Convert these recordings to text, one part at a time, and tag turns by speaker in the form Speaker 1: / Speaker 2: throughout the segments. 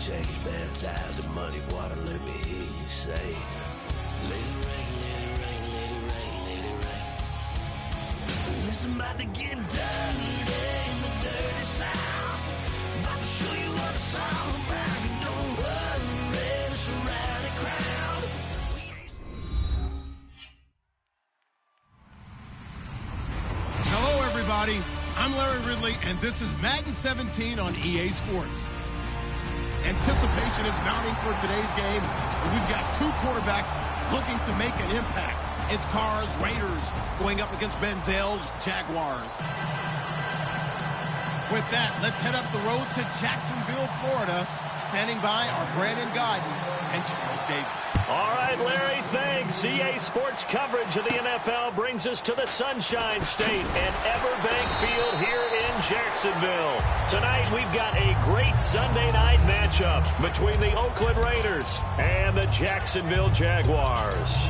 Speaker 1: change, baptized in muddy water, let me hear you say, let it rain, let it rain, let it rain, let it rain. Listen, about to get dirty in the dirty South. About to show you what it's all about. Don't worry, it's a rowdy crowd.
Speaker 2: Hello, everybody. I'm Larry Ridley, and this is Madden 17 on EA Sports. Anticipation is mounting for today's game, and we've got two quarterbacks looking to make an impact. It's Carr's Raiders going up against Manziel's Jaguars. With that, let's head up the road to Jacksonville, Florida. Standing by are Brandon Godden and Charles Davis.
Speaker 3: All right, Larry, thanks. EA Sports coverage of the NFL brings us to the Sunshine State and Everbank Field here in Jacksonville. Tonight, we've got a great Sunday night matchup between the Oakland Raiders and the Jacksonville Jaguars.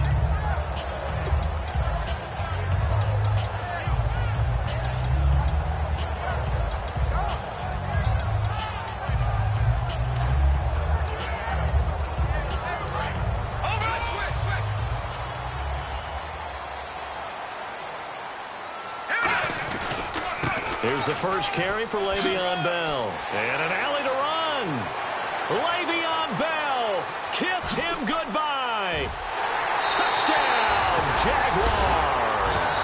Speaker 3: Here's the first carry for Le'Veon Bell. And an alley to run. Le'Veon Bell. Kiss him goodbye. Touchdown, Jaguars.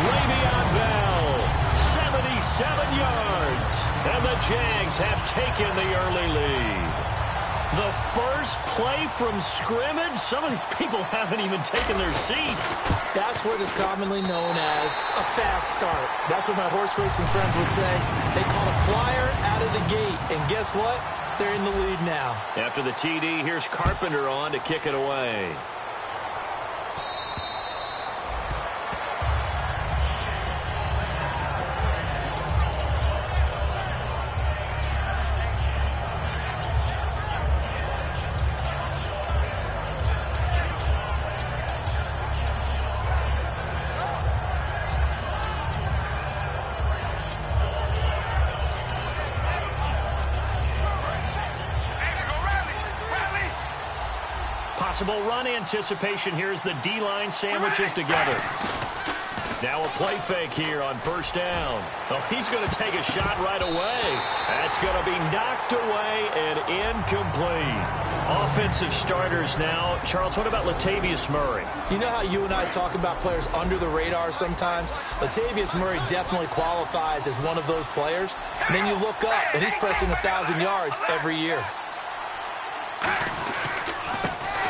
Speaker 3: Le'Veon Bell, 77 yards. And the Jags have taken the early lead. The first play from scrimmage. Some of these people haven't even taken their seat.
Speaker 4: That's what is commonly known as a fast start. That's what my horse racing friends would say. They call a flyer out of the gate. And guess what? They're in the lead now.
Speaker 3: After the TD, here's Carpenter on to kick it away. Possible run anticipation here as the D-line sandwiches together. Now a play fake here on first down. Oh, he's going to take a shot right away. That's going to be knocked away and incomplete. Offensive starters now. Charles, what about Latavius Murray?
Speaker 4: You know how you and I talk about players under the radar sometimes? Latavius Murray definitely qualifies as one of those players. And then you look up, and he's pressing 1,000 yards every year.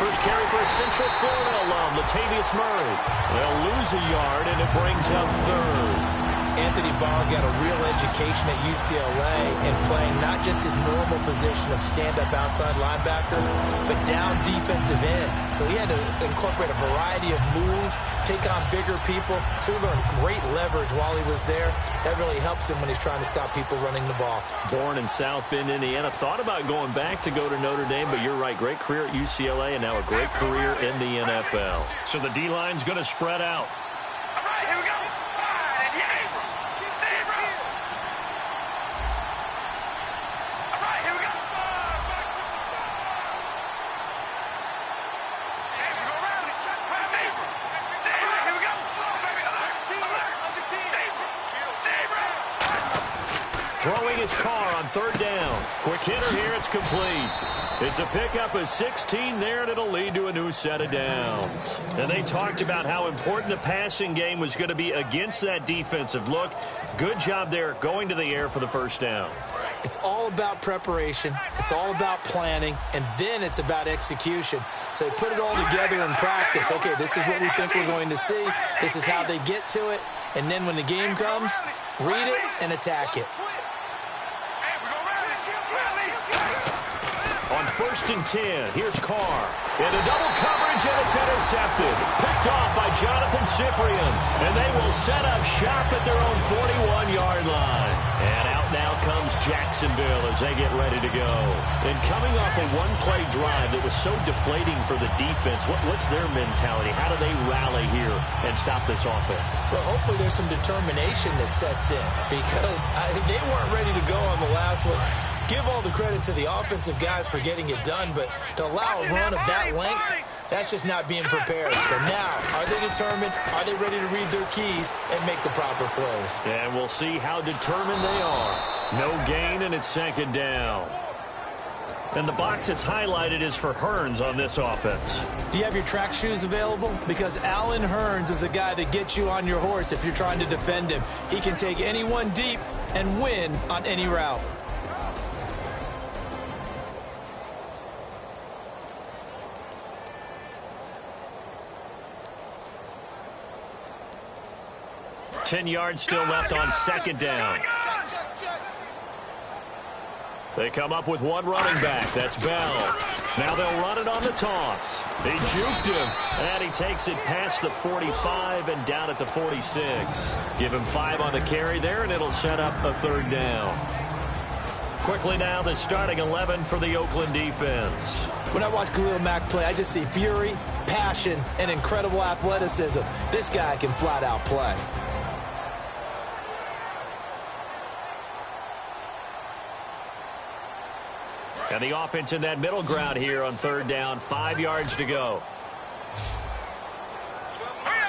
Speaker 3: First carry for a Central Florida alum, Latavius Murray. They'll lose a yard, and it brings up third.
Speaker 4: Anthony Barr got a real education at UCLA in playing not just his normal position of stand-up outside linebacker, but down defensive end. So he had to incorporate a variety of moves, take on bigger people. So he learned great leverage while he was there. That really helps him when he's trying to stop people running the ball.
Speaker 3: Born in South Bend, Indiana. Thought about going back to go to Notre Dame, but you're right. Great career at UCLA and now a great career in the NFL. So the D-line's going to spread out.
Speaker 5: All right, here we go.
Speaker 3: Throwing his car on third down. Quick hitter here, it's complete. It's a pickup of 16 there, and it'll lead to a new set of downs. And they talked about how important the passing game was going to be against that defensive look. Good job there going to the air for the first down.
Speaker 4: It's all about preparation. It's all about planning. And then it's about execution. So they put it all together in practice. Okay, this is what we think we're going to see. This is how they get to it. And then when the game comes, read it and attack it.
Speaker 3: On 1st and 10, here's Carr. Into double coverage, and it's intercepted. Picked off by Jonathan Cyprien. And they will set up shop at their own 41-yard line. And out now comes Jacksonville as they get ready to go. And coming off a one-play drive that was so deflating for the defense, what's their mentality? How do they rally here and stop this offense?
Speaker 4: Well, hopefully there's some determination that sets in because they weren't ready to go on the last one. give all the credit to the offensive guys for getting it done, but to allow a run of that length, that's just not being prepared. So now, are they determined? Are they ready to read their keys and make the proper plays?
Speaker 3: And we'll see how determined they are. No gain, and it's second down. And the box that's highlighted is for Hearns on this offense.
Speaker 4: Do you have your track shoes available? Because Allen Hearns is a guy that gets you on your horse if you're trying to defend him. He can take anyone deep and win on any route.
Speaker 3: Ten yards still left on second down. They come up with one running back. That's Bell. Now they'll run it on the toss. He juked him. And he takes it past the 45 and down at the 46. Give him 5 on the carry there, and it'll set up a third down. Quickly now, the starting 11 for the Oakland defense.
Speaker 4: When I watch Khalil Mack play, I just see fury, passion, and incredible athleticism. This guy can flat out play.
Speaker 3: And the offense in that middle ground here on third down. 5 yards to go.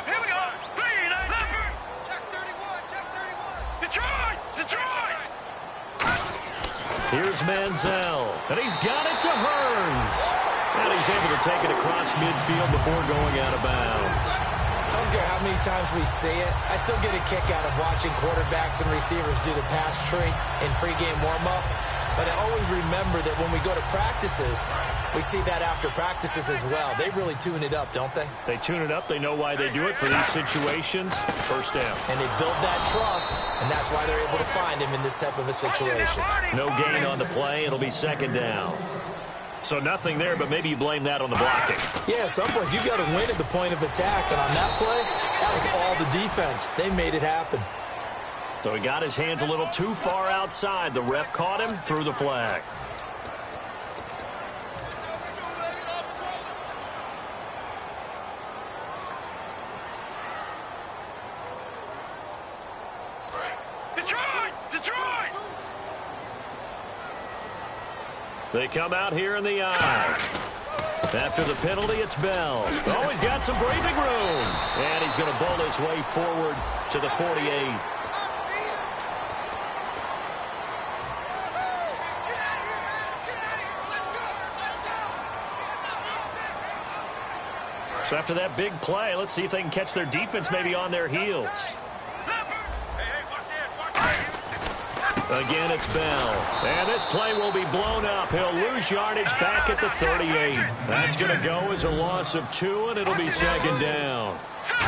Speaker 5: Here we go. Check 31. Detroit.
Speaker 3: Here's Manziel. And he's got it to Hearns. And he's able to take it across midfield before going out of bounds.
Speaker 4: I don't care how many times we see it. I still get a kick out of watching quarterbacks and receivers do the pass tree in pregame warm-up. But I always remember that when we go to practices, we see that after practices as well. They really tune it up, don't they?
Speaker 3: They tune it up. They know why they do it for these situations. First down.
Speaker 4: And they build that trust, and that's why they're able to find him in this type of a situation.
Speaker 3: No gain on the play. It'll be second down. So nothing there, but maybe you blame that on the blocking.
Speaker 4: Yeah, at some point, you've got to win at the point of attack. And on that play, that was all the defense. They made it happen.
Speaker 3: So he got his hands a little too far outside. The ref caught him, threw the flag.
Speaker 5: Detroit!
Speaker 3: They come out here in the eye. After the penalty, it's Bell. Oh, he's got some breathing room. And he's going to bowl his way forward to the 48. So after that big play, let's see if they can catch their defense maybe on their heels. Again, it's Bell. And this play will be blown up. He'll lose yardage back at the 38. That's going to go as a loss of 2, and it'll be second down.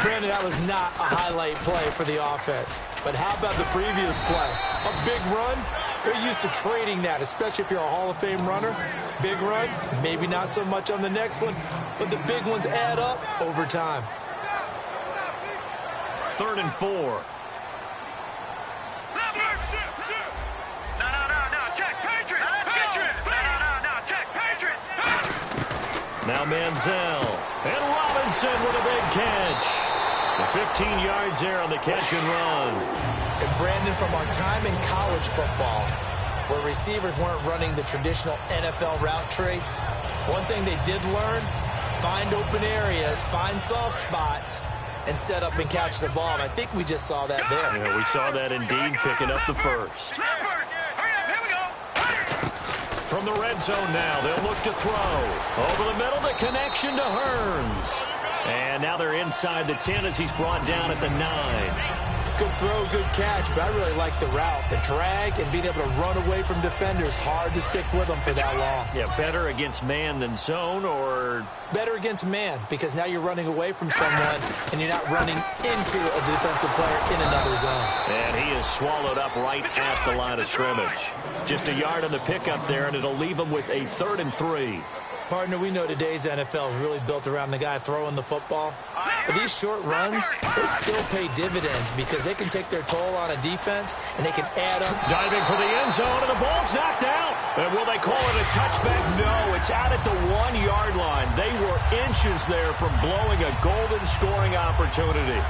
Speaker 4: Granted, that was not a highlight play for the offense. But how about the previous play? A big run? They're used to trading that, especially if you're a Hall of Fame runner. Big run, maybe not so much on the next one, but the big ones add up over time.
Speaker 3: 3rd and 4. Now Manziel. And Robinson with a big catch. The 15 yards there on the catch and run.
Speaker 4: And Brandon, from our time in college football, where receivers weren't running the traditional NFL route tree, one thing they did learn, find open areas, find soft spots, and set up and catch the ball. And I think we just saw that there.
Speaker 3: Yeah, we saw that indeed, picking up the first. From the red zone now, they'll look to throw. Over the middle, the connection to Hearns. And now they're inside the 10 as he's brought down at the 9.
Speaker 4: Good throw, good catch, but I really like the route. The drag and being able to run away from defenders, hard to stick with them for that long.
Speaker 3: Yeah, better against man than zone, or?
Speaker 4: Better against man, because now you're running away from someone and you're not running into a defensive player in another zone.
Speaker 3: And he is swallowed up right at the line of scrimmage. Just a yard on the pickup there, and it'll leave him with a 3rd and 3.
Speaker 4: Partner, we know today's NFL is really built around the guy throwing the football. But these short runs, they still pay dividends because they can take their toll on a defense and they can add up.
Speaker 3: Diving for the end zone, and the ball's knocked out. And will they call it a touchback? No, it's out at the 1-yard line. They were inches there from blowing a golden scoring opportunity.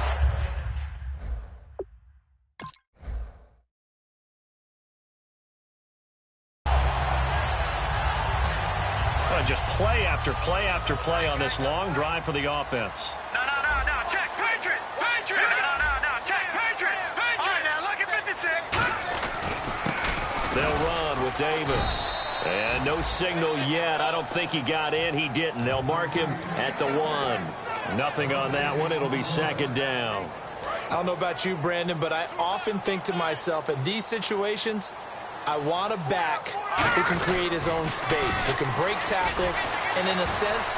Speaker 3: just play after play after play on this long drive for the offense.
Speaker 5: No, check, Patriot! No, check, Patriot! All right, now, look at 56.
Speaker 3: They'll run with Davis. And no signal yet. I don't think he got in. He didn't. They'll mark him at the 1. Nothing on that one. It'll be second down.
Speaker 4: I don't know about you, Brandon, but I often think to myself, in these situations, I want a back who can create his own space, who can break tackles, and in a sense,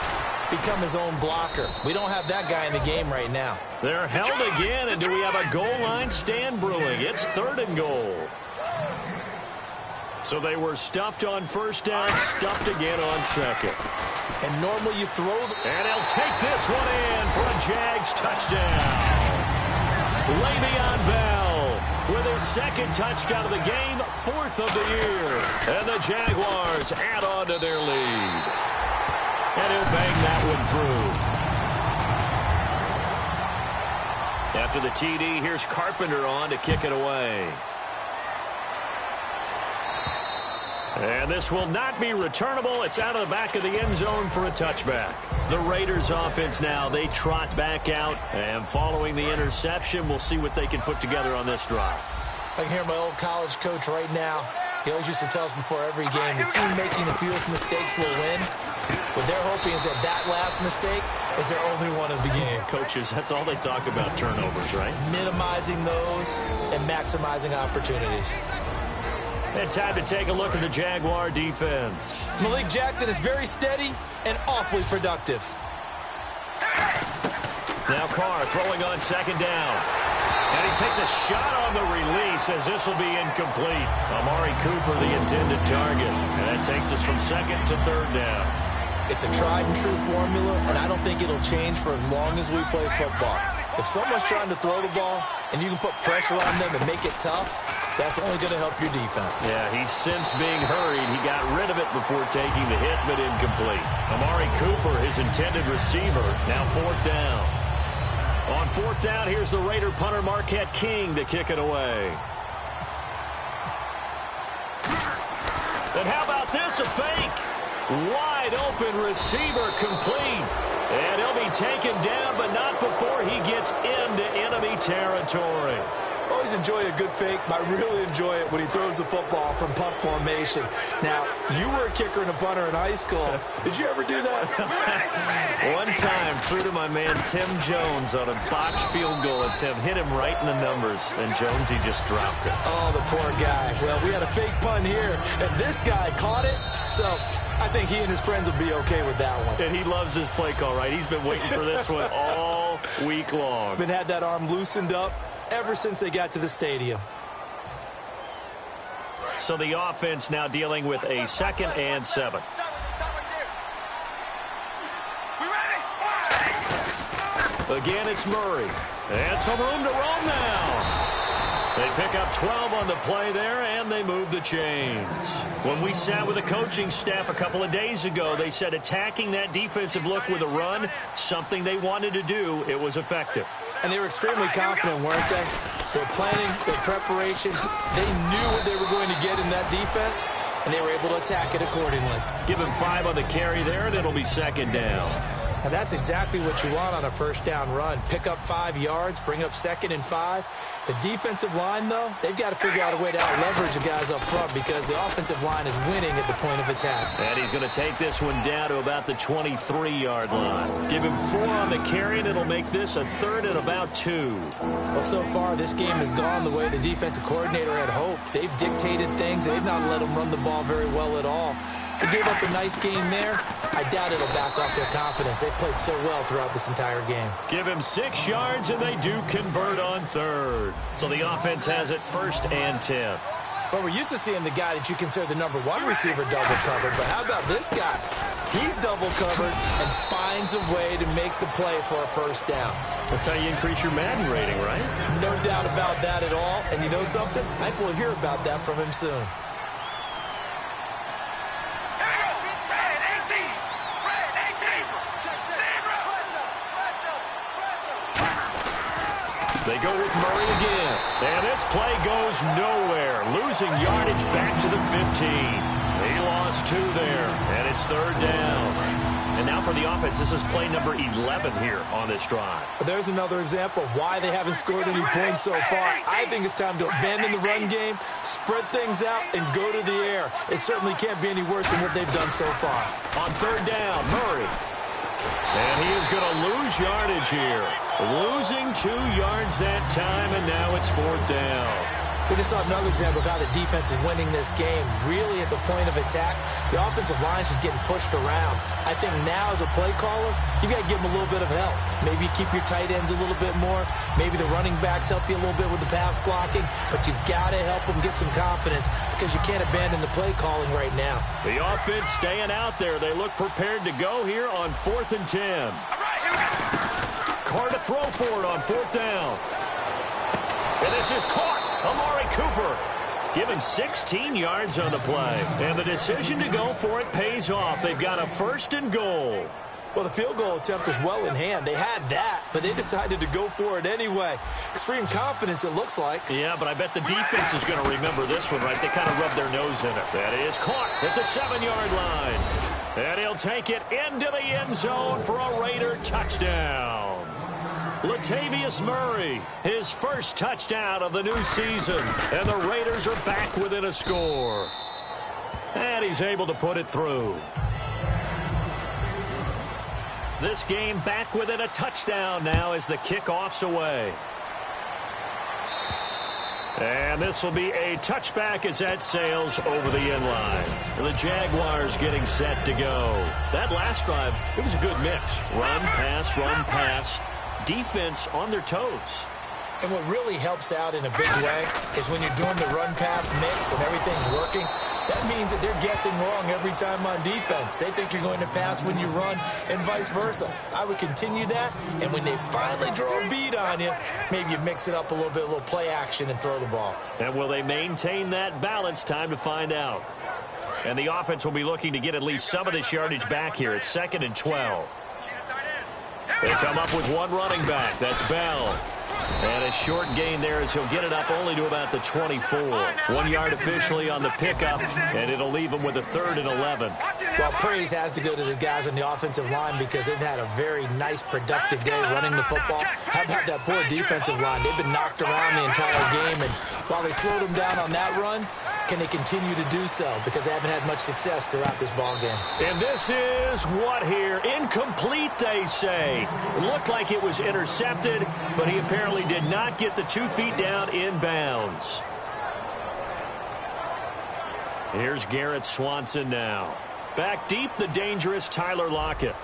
Speaker 4: become his own blocker. We don't have that guy in the game right now.
Speaker 3: They're held again, and do we have a goal line stand brewing? It's 3rd and goal. So they were stuffed on first down, stuffed again on second.
Speaker 4: And normally you throw
Speaker 3: and he'll take this one in for a Jags touchdown. Le'Veon Bell with his 2nd touchdown of the game, 4th of the year. And the Jaguars add on to their lead. And he'll bang that one through. After the TD, here's Carpenter on to kick it away. And this will not be returnable. It's out of the back of the end zone for a touchback. The Raiders offense now, they trot back out. And following the interception, we'll see what they can put together on this drive.
Speaker 4: I can hear my old college coach right now. He always used to tell us before every game, the team making the fewest mistakes will win. What they're hoping is that that last mistake is their only one of the game.
Speaker 3: Coaches, that's all they talk about, turnovers, right?
Speaker 4: Minimizing those and maximizing opportunities.
Speaker 3: And time to take a look at the Jaguar defense.
Speaker 4: Malik Jackson is very steady and awfully productive.
Speaker 3: Now Carr throwing on 2nd down. And he takes a shot on the release as this will be incomplete. Amari Cooper, the intended target. And that takes us from 2nd to 3rd down.
Speaker 4: It's a tried and true formula, and I don't think it'll change for as long as we play football. If someone's trying to throw the ball and you can put pressure on them and make it tough, that's only going to help your defense.
Speaker 3: Yeah, he's since being hurried. He got rid of it before taking the hit, but incomplete. Amari Cooper, his intended receiver, now 4th down. On 4th down, here's the Raider punter Marquette King to kick it away. And how about this, a fake? Wide open receiver complete. And he'll be taken down, but not before he gets into enemy territory.
Speaker 4: Always enjoy a good fake, but I really enjoy it when he throws the football from punt formation. Now, you were a kicker and a punter in high school. Did you ever do that?
Speaker 3: One time, threw to my man Tim Jones on a botched field goal. And Tim hit him right in the numbers, and Jones, he just dropped it.
Speaker 4: Oh, the poor guy. Well, we had a fake punt here, and this guy caught it, so I think he and his friends will be okay with that one.
Speaker 3: And he loves his play call, right? He's been waiting for this one all week long.
Speaker 4: Been had that arm loosened up ever since they got to the stadium.
Speaker 3: So the offense now dealing with a 2nd and 7. Again, it's Murray. And some room to roam now. They pick up 12 on the play there, and they move the chains. When we sat with the coaching staff a couple of days ago, they said attacking that defensive look with a run, something they wanted to do, it was effective.
Speaker 4: And they were extremely confident, weren't they? Their planning, their preparation, they knew what they were going to get in that defense, and they were able to attack it accordingly.
Speaker 3: Give him 5 on the carry there, and it'll be 2nd down.
Speaker 4: And that's exactly what you want on a first down run. Pick up 5 yards, bring up 2nd and 5. The defensive line, though, they've got to figure out a way to out-leverage the guys up front because the offensive line is winning at the point of attack.
Speaker 3: And he's going to take this one down to about the 23-yard line. Give him 4 on the carry, and it'll make this a 3rd and about 2.
Speaker 4: Well, so far, this game has gone the way the defensive coordinator had hoped. They've dictated things. They've not let them run the ball very well at all. They gave up a nice game there. I doubt it'll back off their confidence. They played so well throughout this entire game.
Speaker 3: Give him 6 yards, and they do convert on 3rd. So the offense has it 1st and 10.
Speaker 4: Well, we're used to seeing the guy that you consider the number 1 receiver double covered. But how about this guy? He's double covered and finds a way to make the play for a first down.
Speaker 3: That's how you increase your Madden rating, right?
Speaker 4: No doubt about that at all. And you know something? I think we'll hear about that from him soon.
Speaker 3: They go with Murray again. And this play goes nowhere. Losing yardage back to the 15. He lost gets 2 there, and it's 3rd down. And now for the offense, this is play number 11 here on this drive.
Speaker 4: There's another example of why they haven't scored any points so far. I think it's time to abandon the run game, spread things out, and go to the air. It certainly can't be any worse than what they've done so far.
Speaker 3: On 3rd down, Murray. And he is going to lose yardage here. Losing 2 yards that time, and now it's 4th down.
Speaker 4: We just saw another example of how the defense is winning this game. Really at the point of attack, the offensive line is just getting pushed around. I think now as a play caller, you got to give them a little bit of help. Maybe keep your tight ends a little bit more. Maybe the running backs help you a little bit with the pass blocking. But you've got to help them get some confidence because you can't abandon the play calling right now.
Speaker 3: The offense staying out there. They look prepared to go here on 4th and 10. Carr to throw for it on 4th down. And this is caught. Amari Cooper. Give him 16 yards on the play. And the decision to go for it pays off. They've got a 1st and goal.
Speaker 4: Well, the field goal attempt was well in hand. They had that, but they decided to go for it anyway. Extreme confidence, it looks like.
Speaker 3: Yeah, but I bet the defense is going to remember this one, right? They kind of rubbed their nose in it. That is caught at the 7-yard line. And he'll take it into the end zone for a Raider touchdown. Latavius Murray, his first touchdown of the new season. And the Raiders are back within a score. And he's able to put it through. This game back within a touchdown now as the kickoff's away. And this will be a touchback as that sails over the end line. The Jaguars getting set to go. That last drive, it was a good mix. Run, pass. Defense on their toes.
Speaker 4: And what really helps out in a big way is when you're doing the run-pass mix and everything's working, that means that they're guessing wrong every time on defense. They think you're going to pass when you run and vice versa. I would continue that, and when they finally draw a beat on you, maybe you mix it up a little bit, a little play action and throw the ball.
Speaker 3: And will they maintain that balance? Time to find out. And the offense will be looking to get at least some of this yardage back here. It's 2nd and 12. They come up with one running back. That's Bell. And a short gain there as he'll get it up only to about the 24. 1 yard officially on the pickup, and it'll leave him with a 3rd and 11.
Speaker 4: Well, praise has to go to the guys on the offensive line because they've had a very nice, productive day running the football. How about that poor defensive line? They've been knocked around the entire game, and while they slowed them down on that run, can they continue to do so? Because they haven't had much success throughout this ball game.
Speaker 3: And this is what here? Incomplete, they say. It looked like it was intercepted, but he apparently did not get the 2 feet down in bounds. Here's Garrett Swanson now. Back deep, the dangerous Tyler Lockett.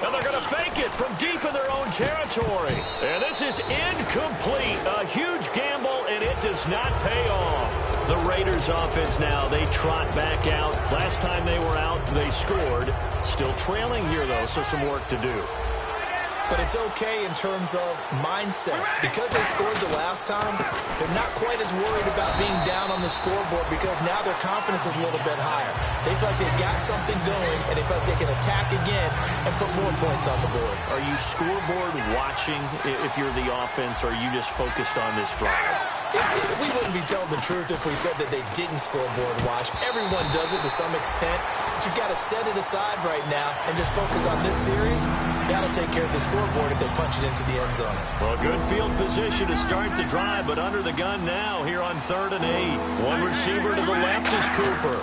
Speaker 3: And they're going to fake it from deep in their own territory. And this is incomplete. A huge gamble, and it does not pay off. The Raiders offense now, they trot back out. Last time they were out, they scored. Still trailing here, though, so some work to do.
Speaker 4: But it's okay in terms of mindset. Because they scored the last time, they're not quite as worried about being down on the scoreboard because now their confidence is a little bit higher. They feel like they've got something going, and they feel like they can attack again and put more points on the board.
Speaker 3: Are you scoreboard watching if you're the offense, or are you just focused on this drive?
Speaker 4: We wouldn't be telling the truth if we said that they didn't scoreboard watch. Everyone does it to some extent. But you've got to set it aside right now and just focus on this series. That'll take care of the scoreboard if they punch it into the end zone. Well,
Speaker 3: good field position to start the drive, but under the gun now here on 3rd and 8. One receiver to the left is Cooper.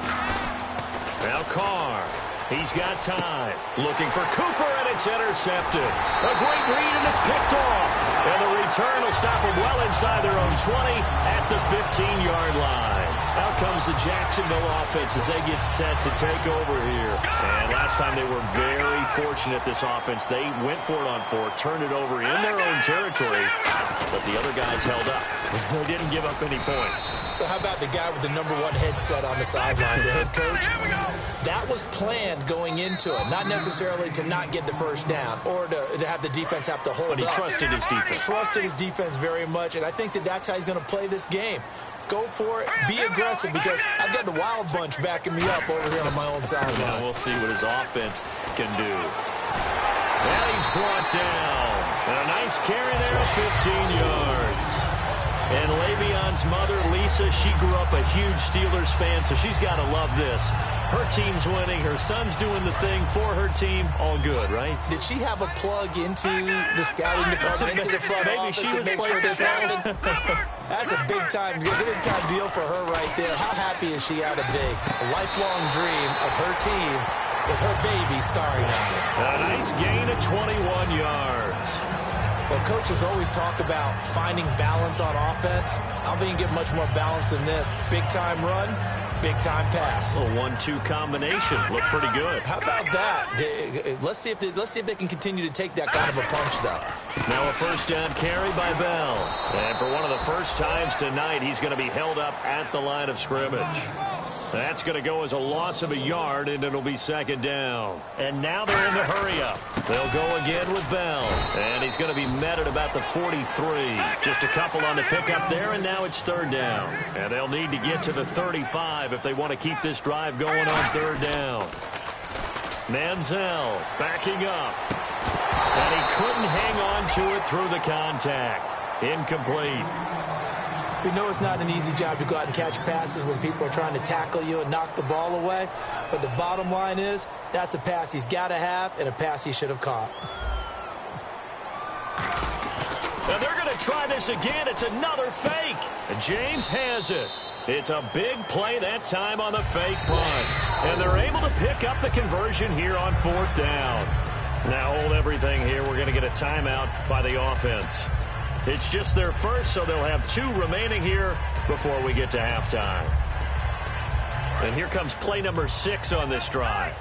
Speaker 3: Now Carr. He's got time. Looking for Cooper, and it's intercepted. A great read, and it's picked off. And the return will stop them well inside their own 20 at the 15-yard line. Out comes the Jacksonville offense as they get set to take over here. And last time they were very fortunate, this offense. They went for it on 4, turned it over in their own territory, but the other guys held up. They didn't give up any points.
Speaker 4: So how about the guy with the #1 headset on the sidelines, the head coach? That was planned going into it, not necessarily to not get the first down or to have the defense have to hold up.
Speaker 3: But he trusted his defense.
Speaker 4: Trusted his defense very much, and I think that that's how he's going to play this game. Go for it, be aggressive, because I've got the Wild Bunch backing me up over here on my own sideline.
Speaker 3: Yeah, we'll see what his offense can do. And he's brought down. And a nice carry there of 15 yards. And Le'Veon's mother, Lisa, she grew up a huge Steelers fan, so she's got to love this. Her team's winning. Her son's doing the thing for her team. All good, right?
Speaker 4: Did she have a plug into the scouting department, into the front
Speaker 3: Maybe
Speaker 4: office
Speaker 3: she
Speaker 4: to
Speaker 3: was
Speaker 4: make sure this happened? That's a big-time deal for her right there. How happy is she out of big? A lifelong dream of her team with her baby starring on it.
Speaker 3: A nice gain of 21 yards.
Speaker 4: Well, coaches always talk about finding balance on offense. I don't think you get much more balance than this. Big-time run, big-time pass.
Speaker 3: A 1-2 combination. Looked pretty good.
Speaker 4: How about that? Let's see if they can continue to take that kind of a punch, though.
Speaker 3: Now a first down carry by Bell. And for one of the first times tonight, he's going to be held up at the line of scrimmage. That's going to go as a loss of a yard, and it'll be second down. And now they're in the hurry-up. They'll go again with Bell. And he's going to be met at about the 43. Just a couple on the pickup there, and now it's third down. And they'll need to get to the 35 if they want to keep this drive going on third down. Manziel backing up. And he couldn't hang on to it through the contact. Incomplete.
Speaker 4: We know it's not an easy job to go out and catch passes when people are trying to tackle you and knock the ball away. But the bottom line is, that's a pass he's got to have and a pass he should have caught.
Speaker 3: And they're going to try this again. It's another fake. And James has it. It's a big play that time on the fake punt. And they're able to pick up the conversion here on fourth down. Now hold everything here. We're going to get a timeout by the offense. It's just their first, so they'll have 2 remaining here before we get to halftime. And here comes play number 6 on this drive.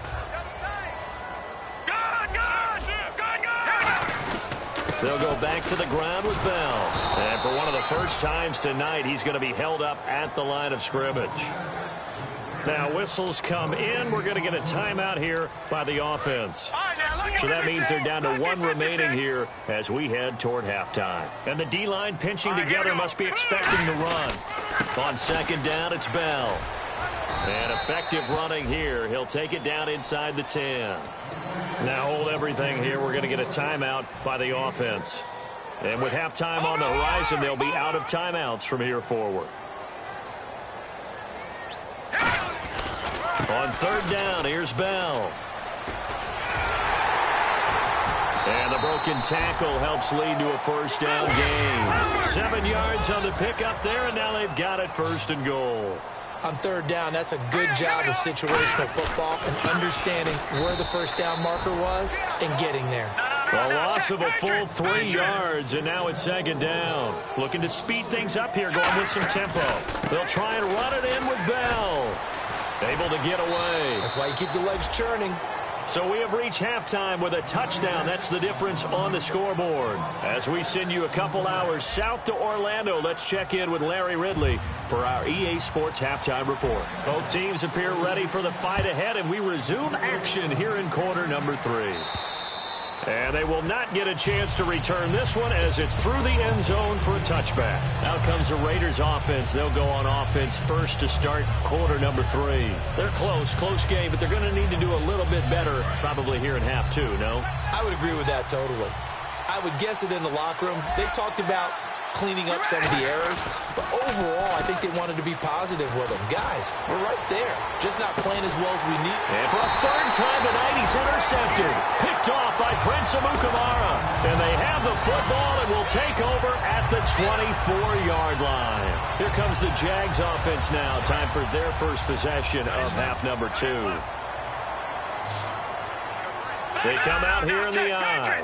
Speaker 3: They'll go back to the ground with Bell. And for one of the first times tonight, he's going to be held up at the line of scrimmage. Now whistles come in. We're going to get a timeout here by the offense. So that means they're down to 1 remaining here as we head toward halftime. And the D-line pinching together must be expecting the run. On second down, it's Bell. And effective running here. He'll take it down inside the 10. Now hold everything here. We're going to get a timeout by the offense. And with halftime on the horizon, they'll be out of timeouts from here forward. On third down, here's Bell. And the broken tackle helps lead to a first down gain. 7 yards on the pickup there, and now they've got it first and goal.
Speaker 4: On third down, that's a good job of situational football and understanding where the first down marker was and getting there.
Speaker 3: A loss of a full 3 yards, and now it's second down. Looking to speed things up here, going with some tempo. They'll try and run it in with Bell. Able to get away.
Speaker 4: That's why you keep the legs churning.
Speaker 3: So we have reached halftime with a touchdown. That's the difference on the scoreboard. As we send you a couple hours south to Orlando, let's check in with Larry Ridley for our EA Sports Halftime Report. Both teams appear ready for the fight ahead, and we resume action here in quarter number 3. And they will not get a chance to return this one as it's through the end zone for a touchback. Out comes the Raiders offense. They'll go on offense first to start quarter number 3. They're close game, but they're going to need to do a little bit better probably here in half 2, no?
Speaker 4: I would agree with that totally. I would guess it in the locker room. They talked about cleaning up some of the errors, but overall, I think they wanted to be positive with them. Guys, we're right there, just not playing as well as we need.
Speaker 3: And for a third time tonight, he's intercepted. Picked off by Prince Amukamara. And they have the football and will take over at the 24-yard line. Here comes the Jags offense now. Time for their first possession of half number 2. They come out here in the eye.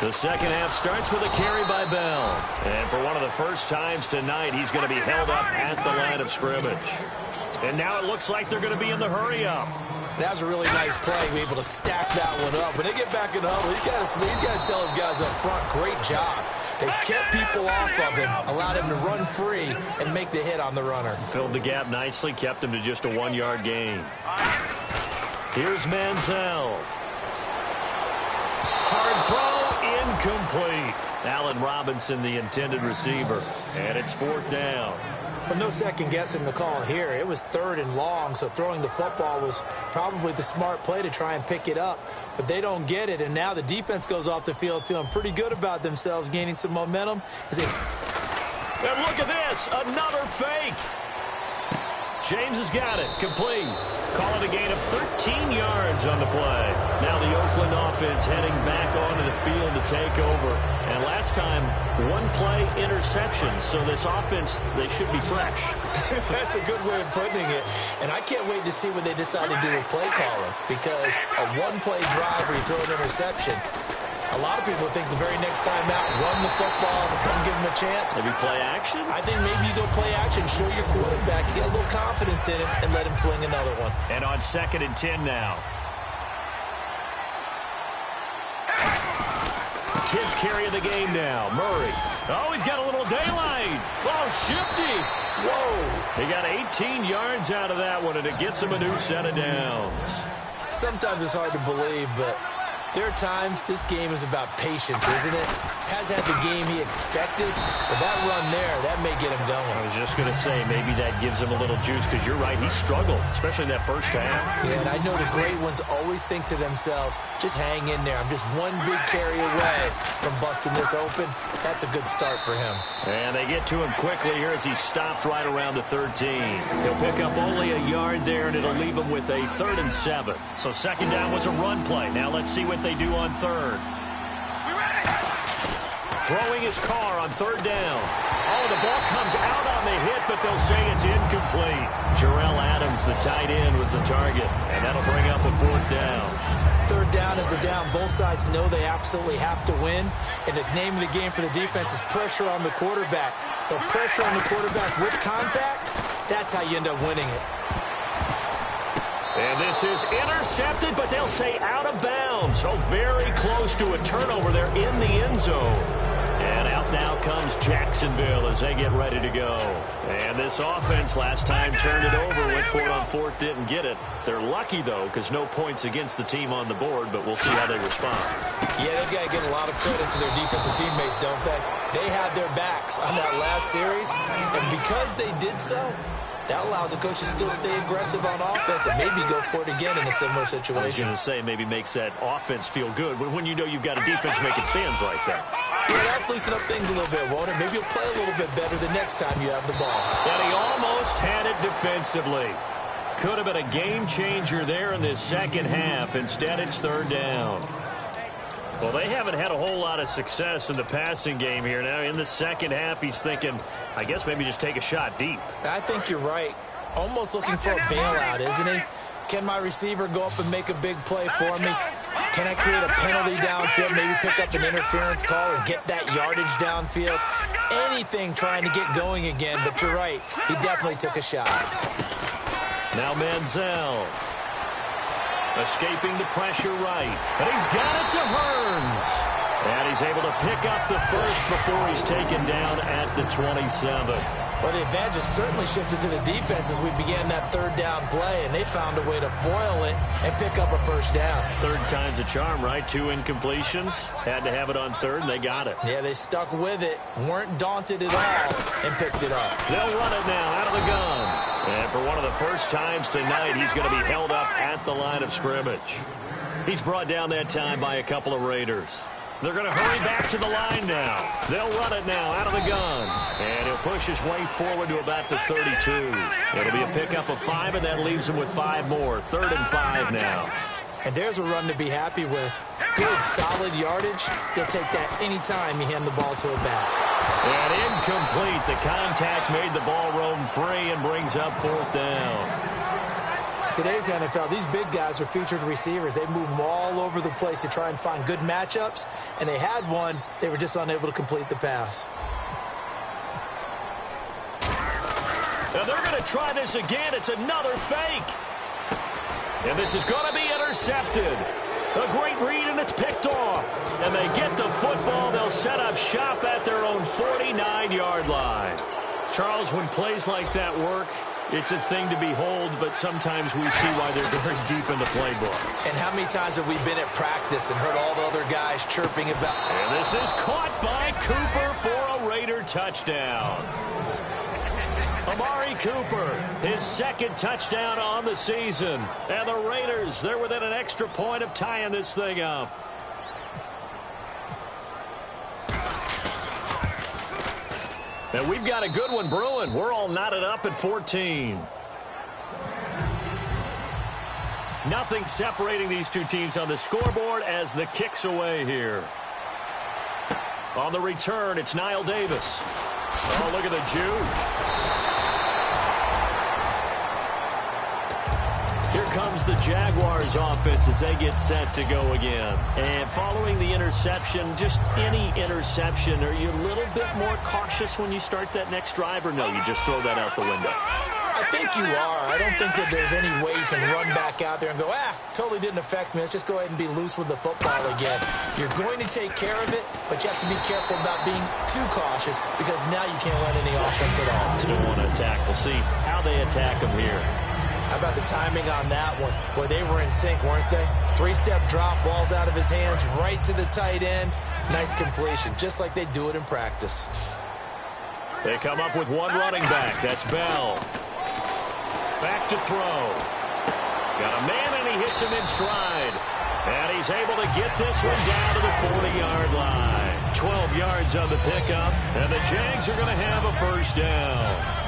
Speaker 3: The second half starts with a carry by Bell. And for one of the first times tonight, he's going to be held up at the line of scrimmage. And now it looks like they're going to be in the hurry-up.
Speaker 4: That was a really nice play. Be able to stack that one up. When they get back in the huddle, he's got to tell his guys up front, great job. They kept people off of him, allowed him to run free and make the hit on the runner. Filled the gap nicely, kept him to just a 1-yard gain. Here's Manziel. Hard throw. Incomplete. Allen Robinson, the intended receiver. And it's fourth down. Well, no second guessing the call here. It was 3rd and long, so throwing the football was probably the smart play to try and pick it up. But they don't get it, and now the defense goes off the field feeling pretty good about themselves, gaining some momentum.
Speaker 3: And look at this, another fake. James has got it, complete. Call it a gain of 13 yards on the play. Now the Oakland offense heading back onto the field to take over. And last time, 1-play interception. So this offense, they should be fresh.
Speaker 4: That's a good way of putting it. And I can't wait to see what they decide to do with play calling. Because a 1-play drive where you throw an interception, a lot of people think the very next time out, run the football, don't give them a chance.
Speaker 3: Maybe play action?
Speaker 4: I think maybe you go play action, show your quarterback, get a little confidence in him, and let him fling another one.
Speaker 3: And on 2nd and 10 now. 10th carry of the game now. Murray. Oh, he's got a little daylight. Oh, shifty.
Speaker 4: Whoa.
Speaker 3: He got 18 yards out of that one, and it gets him a new set of downs.
Speaker 4: Sometimes it's hard to believe, but there are times this game is about patience, isn't it? Has had the game he expected, but that run there, that may get him going.
Speaker 3: I was just going to say, maybe that gives him a little juice, because you're right, he struggled, especially in that first half.
Speaker 4: Yeah, and I know the great ones always think to themselves, just hang in there. I'm just one big carry away from busting this open. That's a good start for him.
Speaker 3: And they get to him quickly here as he stopped right around the 13. He'll pick up only a yard there, and it'll leave him with a 3rd and 7. So 2nd down was a run play. Now let's see what they do on 3rd. Throwing his car on 3rd down. Oh, the ball comes out on the hit, but they'll say it's incomplete. Jarrell Adams, the tight end, was the target, and that'll bring up a 4th down.
Speaker 4: 3rd down is the down. Both sides know they absolutely have to win, and the name of the game for the defense is pressure on the quarterback. But pressure on the quarterback with contact, that's how you end up winning it.
Speaker 3: And this is intercepted, but they'll say out of bounds. So very close to a turnover there in the end zone. And out now comes Jacksonville as they get ready to go. And this offense last time turned it over, went for it on 4th, didn't get it. They're lucky, though, because no points against the team on the board, but we'll see how they respond.
Speaker 4: Yeah, they've got to give a lot of credit to their defensive teammates, don't they? They had their backs on that last series, and because they did so, that allows the coach to still stay aggressive on offense and maybe go for it again in a similar situation.
Speaker 3: I was going to say, maybe makes that offense feel good when you know you've got a defense making stands like that.
Speaker 4: Yeah, that'll loosen up things a little bit, won't it? Maybe you'll play a little bit better the next time you have the ball.
Speaker 3: And he almost had it defensively. Could have been a game changer there in this 2nd half. Instead, it's 3rd down. Well, they haven't had a whole lot of success in the passing game here. Now, in the 2nd half, he's thinking, I guess maybe just take a shot deep.
Speaker 4: I think you're right. Almost looking for a bailout, isn't he? Can my receiver go up and make a big play for me? Can I create a penalty downfield, maybe pick up an interference call or get that yardage downfield? Anything trying to get going again, but you're right. He definitely took a shot.
Speaker 3: Now Manziel. Escaping the pressure right. And he's got it to Hearns. And he's able to pick up the first before he's taken down at the 27.
Speaker 4: Well, the advantage has certainly shifted to the defense as we began that 3rd down play, and they found a way to foil it and pick up a 1st down.
Speaker 3: 3rd time's a charm, right? 2 incompletions. Had to have it on 3rd, and they got it.
Speaker 4: Yeah, they stuck with it, weren't daunted at all, and picked it up.
Speaker 3: They'll run it now out of the gun. And for one of the first times tonight, he's going to be held up at the line of scrimmage. He's brought down that time by a couple of Raiders. They're going to hurry back to the line now. They'll run it now out of the gun. And he'll push his way forward to about the 32. It'll be a pickup of 5, and that leaves him with 5 more. 3rd and 5 now.
Speaker 4: And there's a run to be happy with. Good, solid yardage. He'll take that any time you hand the ball to a back.
Speaker 3: And incomplete. The contact made the ball roam free and brings up 4th down.
Speaker 4: Today's NFL, these big guys are featured receivers. They move them all over the place to try and find good matchups, and they had one. They were just unable to complete the pass.
Speaker 3: Now they're going to try this again. It's another fake. And this is going to be intercepted. A great read, and it's picked off. And they get the football. They'll set up shop at their own 49-yard line. Charles, when plays like that work, it's a thing to behold, but sometimes we see why they're very deep in the playbook.
Speaker 4: And how many times have we been at practice and heard all the other guys chirping about...
Speaker 3: And this is caught by Cooper for a Raider touchdown. Amari Cooper, his second touchdown on the season. And the Raiders, they're within an extra point of tying this thing up. And we've got a good one brewing. We're all knotted up at 14. Nothing separating these two teams on the scoreboard as the kick's away here. On the return, it's Niall Davis. Oh, look at the juke. Here comes the Jaguars offense as they get set to go again. And following the interception, just any interception, are you a little bit more cautious when you start that next drive, or no, you just throw that out the window?
Speaker 4: I think you are. I don't think that there's any way you can run back out there and go, totally didn't affect me. Let's just go ahead and be loose with the football again. You're going to take care of it, but you have to be careful about being too cautious because now you can't run any offense at all.
Speaker 3: Still want to attack. We'll see how they attack them here.
Speaker 4: How about the timing on that one? Boy, they were in sync, weren't they? Three-step drop, balls out of his hands, right to the tight end. Nice completion, just like they do it in practice.
Speaker 3: They come up with one running back. That's Bell. Back to throw. Got a man, and he hits him in stride. And he's able to get this one down to the 40-yard line. 12 yards on the pickup, and the Jags are going to have a first down.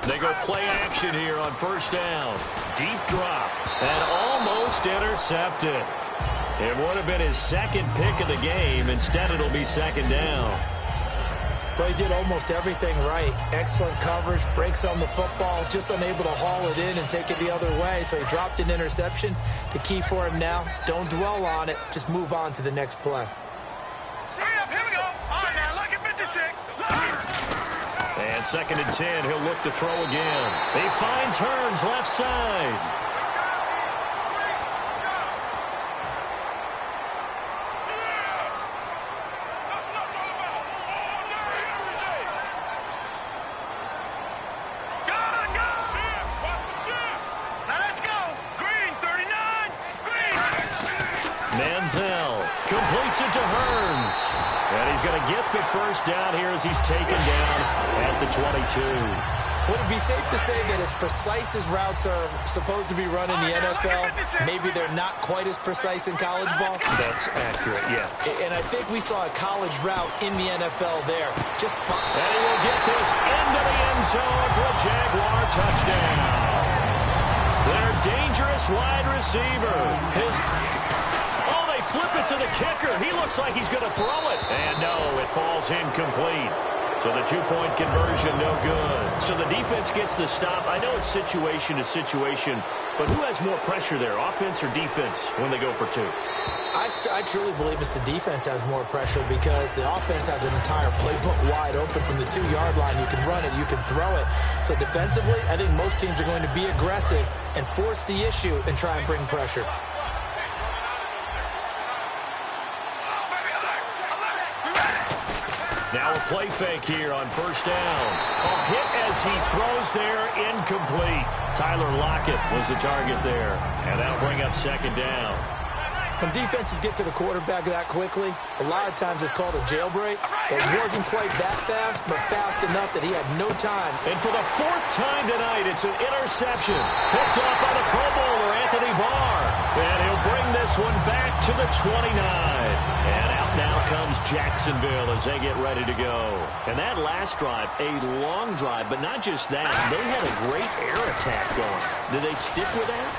Speaker 3: They go play action here on first down. Deep drop and almost intercepted. It would have been his second pick of the game. Instead, it'll be second down.
Speaker 4: Well, he did almost everything right. Excellent coverage, breaks on the football, just unable to haul it in and take it the other way. So he dropped an interception. The key for him now, don't dwell on it. Just move on to the next play.
Speaker 5: Here we go. All right, now, look at 56.
Speaker 3: And second and 10, he'll look to throw again. He finds Hearns left side. Completes it to Hearns. And he's going to get the first down here as he's taken down at the 22.
Speaker 4: Would it be safe to say that as precise as routes are supposed to be run in the NFL, maybe they're not quite as precise in college ball?
Speaker 3: That's accurate, yeah.
Speaker 4: And I think we saw a college route in the NFL there. And
Speaker 3: he will get this into the end zone for a Jaguar touchdown. Their dangerous wide receiver. Flip it to the kicker. He looks like he's going to throw it. And no, it falls incomplete. So the two-point conversion, no good. So the defense gets the stop. I know it's situation to situation, but who has more pressure there, offense or defense, when they go for two?
Speaker 4: I truly believe it's the defense has more pressure because the offense has an entire playbook wide open from the 2-yard line. You can run it, you can throw it. So defensively, I think most teams are going to be aggressive and force the issue and try and bring pressure.
Speaker 3: Now a play fake here on first down. A hit as he throws there, incomplete. Tyler Lockett was the target there. And that'll bring up second down.
Speaker 4: When defenses get to the quarterback that quickly, a lot of times it's called a jailbreak. It wasn't quite that fast, but fast enough that he had no time.
Speaker 3: And for the fourth time tonight, it's an interception. Picked up by the Pro Bowler, Anthony Barr. And he'll bring this one back to the 29. And out now comes Jacksonville as they get ready to go. And that last drive, a long drive, but not just that. They had a great air attack going. Did they stick with that?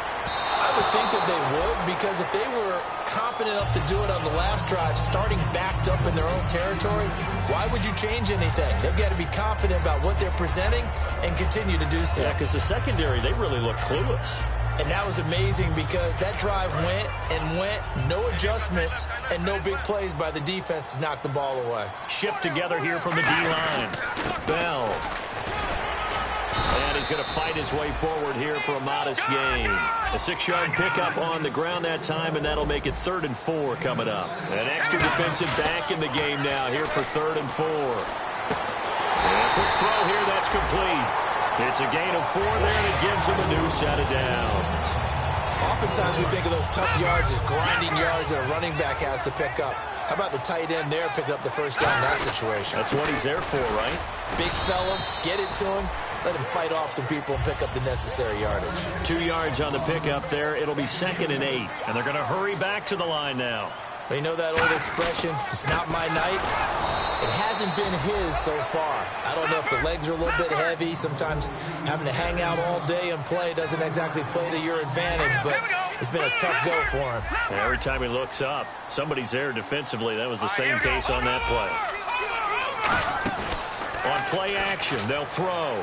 Speaker 4: I would think that they would, because if they were confident enough to do it on the last drive, starting backed up in their own territory, why would you change anything? They've got to be confident about what they're presenting and continue to do so.
Speaker 3: Yeah, because the secondary, they really look clueless.
Speaker 4: And that was amazing because that drive went and went, no adjustments, and no big plays by the defense to knock the ball away.
Speaker 3: Shift together here from the D-line. Bell. And he's going to fight his way forward here for a modest gain. A 6-yard pickup on the ground that time, and that'll make it 3rd and 4 coming up. An extra defensive back in the game now here for 3rd and 4. And a quick throw here, that's complete. It's a gain of 4 there, and it gives him a new set of downs.
Speaker 4: Oftentimes we think of those tough yards as grinding yards that a running back has to pick up. How about the tight end there picking up the first down in that situation?
Speaker 3: That's what he's there for, right?
Speaker 4: Big fella, get it to him. Let him fight off some people and pick up the necessary yardage.
Speaker 3: 2 yards on the pickup there. It'll be 2nd and 8, and they're going to hurry back to the line now.
Speaker 4: But you know that old expression, it's not my night? It hasn't been his so far. I don't know if the legs are a little bit heavy. Sometimes having to hang out all day and play doesn't exactly play to your advantage, but it's been a tough go for him.
Speaker 3: And every time he looks up, somebody's there defensively. That was the same case on that play. On play action, they'll throw.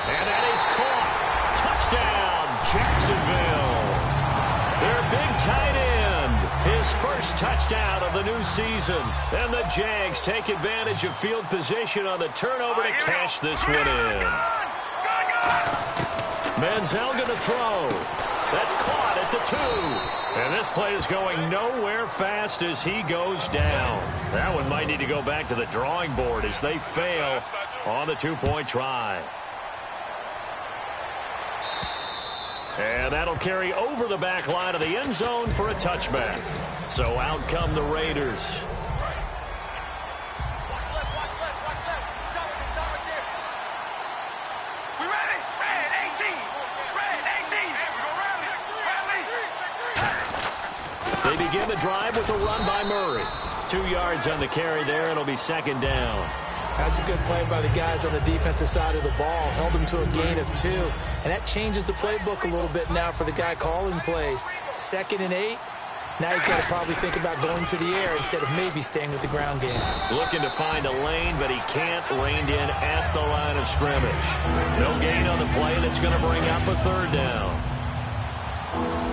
Speaker 3: And that is caught. Touchdown, Jacksonville. Their big tight end, his first touchdown of the new season. And the Jags take advantage of field position on the turnover to cash this one in. Manziel going to throw. That's caught at the 2. And this play is going nowhere fast as he goes down. That one might need to go back to the drawing board as they fail on the 2-point try. And that'll carry over the back line of the end zone for a touchback. So out come the Raiders.
Speaker 5: We ready? Red 18. Red 18. Rally.
Speaker 3: They begin the drive with a run by Murray. 2 yards on the carry there. It'll be 2nd down.
Speaker 4: That's a good play by the guys on the defensive side of the ball. Held them to a gain of 2. And that changes the playbook a little bit now for the guy calling plays. 2nd and 8. Now he's got to probably think about going to the air instead of maybe staying with the ground game.
Speaker 3: Looking to find a lane, but he can't. Reined in at the line of scrimmage. No gain on the play, and it's going to bring up a 3rd down.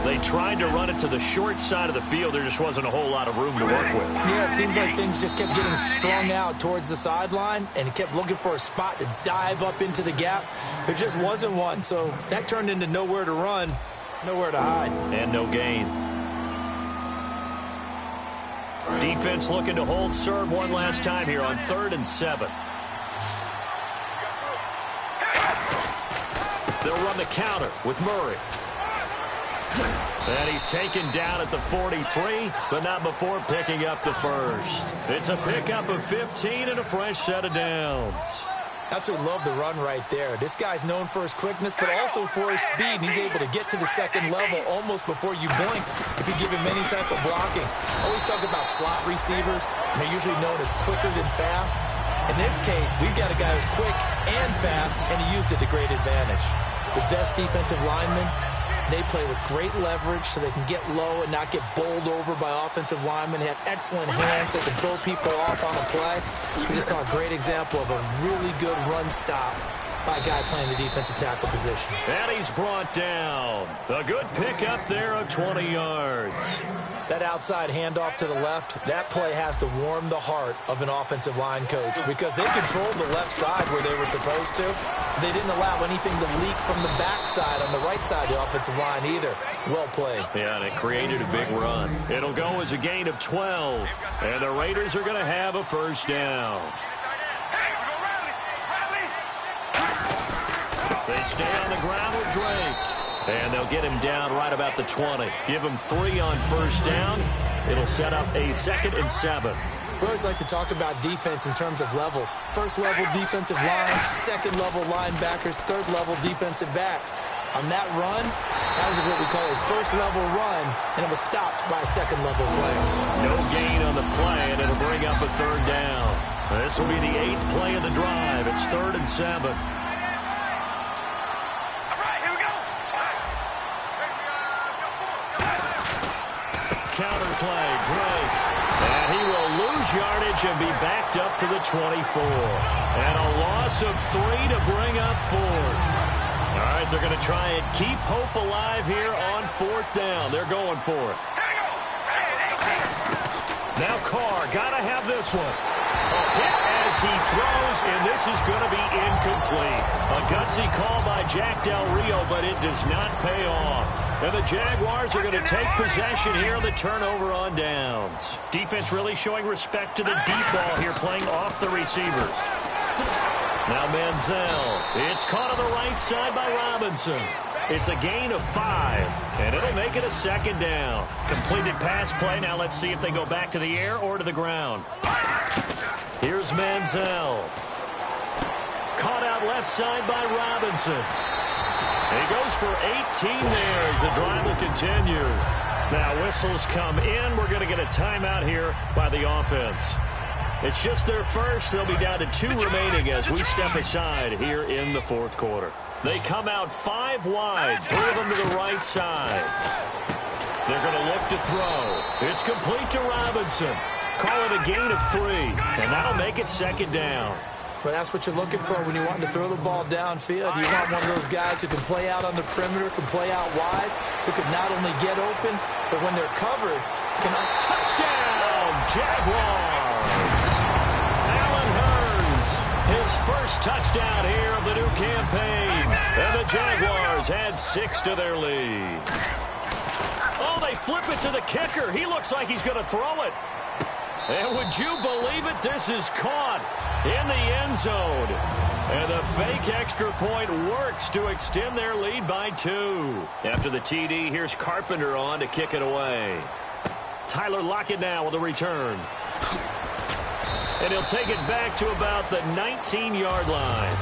Speaker 3: They tried to run it to the short side of the field. There just wasn't a whole lot of room to work with.
Speaker 4: Yeah, it seems like things just kept getting strung out towards the sideline, and he kept looking for a spot to dive up into the gap. There just wasn't one, so that turned into nowhere to run, nowhere to hide.
Speaker 3: And no gain. Defense looking to hold serve one last time here on 3rd and 7. They'll run the counter with Murray. And he's taken down at the 43, but not before picking up the first. It's a pickup of 15 and a fresh set of downs.
Speaker 4: Absolutely love the run right there. This guy's known for his quickness, but also for his speed. And he's able to get to the 2nd level almost before you blink if you give him any type of blocking. Always talk about slot receivers, and they're usually known as quicker than fast. In this case, we've got a guy who's quick and fast, and he used it to great advantage. The best defensive linemen, they play with great leverage so they can get low and not get bowled over by offensive linemen. They have excellent hands. They can throw people off on a play. We just saw a great example of a really good run stop by a guy playing the defensive tackle position.
Speaker 3: And he's brought down. A good pickup there of 20 yards.
Speaker 4: That outside handoff to the left, that play has to warm the heart of an offensive line coach because they controlled the left side where they were supposed to. They didn't allow anything to leak from the backside on the right side of the offensive line either. Well played.
Speaker 3: Yeah, and it created a big run. It'll go as a gain of 12, and the Raiders are going to have a first down. They stay on the ground with Drake. And they'll get him down right about the 20. Give him 3 on first down. It'll set up a 2nd and 7.
Speaker 4: We always like to talk about defense in terms of levels. First level defensive line, 2nd level linebackers, 3rd level defensive backs. On that run, that was what we call a first level run, and it was stopped by a 2nd level player.
Speaker 3: No gain on the play, and it'll bring up a 3rd down. This will be the 8th play of the drive. It's 3rd and 7. Counter play, Drake. And he will lose yardage and be backed up to the 24. And a loss of 3 to bring up 4th. All right, they're going to try and keep hope alive here on 4th down. They're going for it. Now Carr, got to have this one. A hit as he throws, and this is going to be incomplete. A gutsy call by Jack Del Rio, but it does not pay off. And the Jaguars are going to take possession here on the turnover on downs. Defense really showing respect to the deep ball here, playing off the receivers. Now Manziel. It's caught on the right side by Robinson. It's a gain of 5, and it'll make it a second down. Completed pass play. Now let's see if they go back to the air or to the ground. Here's Manziel. Caught out left side by Robinson. He goes for 18 there as the drive will continue. Now whistles come in. We're going to get a timeout here by the offense. It's just their first. They'll be down to 2 remaining as we step aside here in the fourth quarter. They come out 5 wide, 3 of them to the right side. They're going to look to throw. It's complete to Robinson. Call it a gain of 3, and that'll make it second down.
Speaker 4: Well, that's what you're looking for when you want to throw the ball downfield. You want one of those guys who can play out on the perimeter, can play out wide, who can not only get open, but when they're covered, can touchdown, Jaguars! Allen Hurns, his first touchdown here of the new campaign. And the Jaguars add 6 to their lead. Oh, they flip it to the kicker. He looks like he's going to throw it. And would you believe it? This is caught in the end zone. And the fake extra point works to extend their lead by 2. After the TD, here's Carpenter on to kick it away. Tyler Lockett now with a return. And he'll take it back to about the 19-yard line.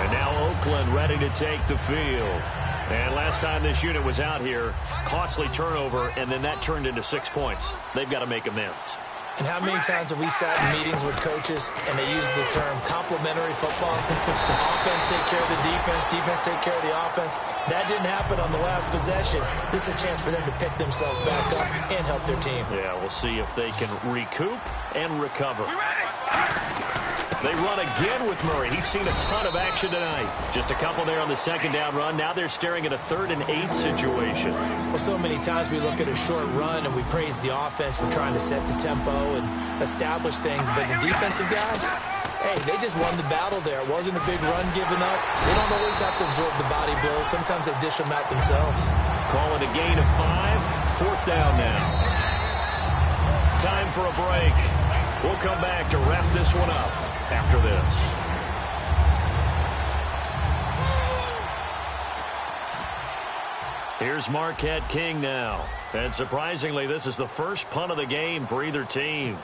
Speaker 4: And now Oakland ready to take the field. And last time this unit was out here, costly turnover, and then that turned into 6 points. They've got to make amends. And how many times have we sat in meetings with coaches and they use the term complementary football? Offense take care of the defense, defense take care of the offense. That didn't happen on the last possession. This is a chance for them to pick themselves back up and help their team.
Speaker 3: Yeah, we'll see if they can recoup and recover. They run again with Murray. He's seen a ton of action tonight. Just a couple there on the second down run. Now they're staring at a 3rd and 8 situation.
Speaker 4: Well, so many times we look at a short run and we praise the offense for trying to set the tempo and establish things. But the defensive guys, hey, they just won the battle there. It wasn't a big run given up. They don't always have to absorb the body blows. Sometimes they dish them out themselves.
Speaker 3: Call it a gain of 5. 4th down now. Time for a break. We'll come back to wrap this one up after this. Here's Marquette King now. And surprisingly, this is the first punt of the game for either team.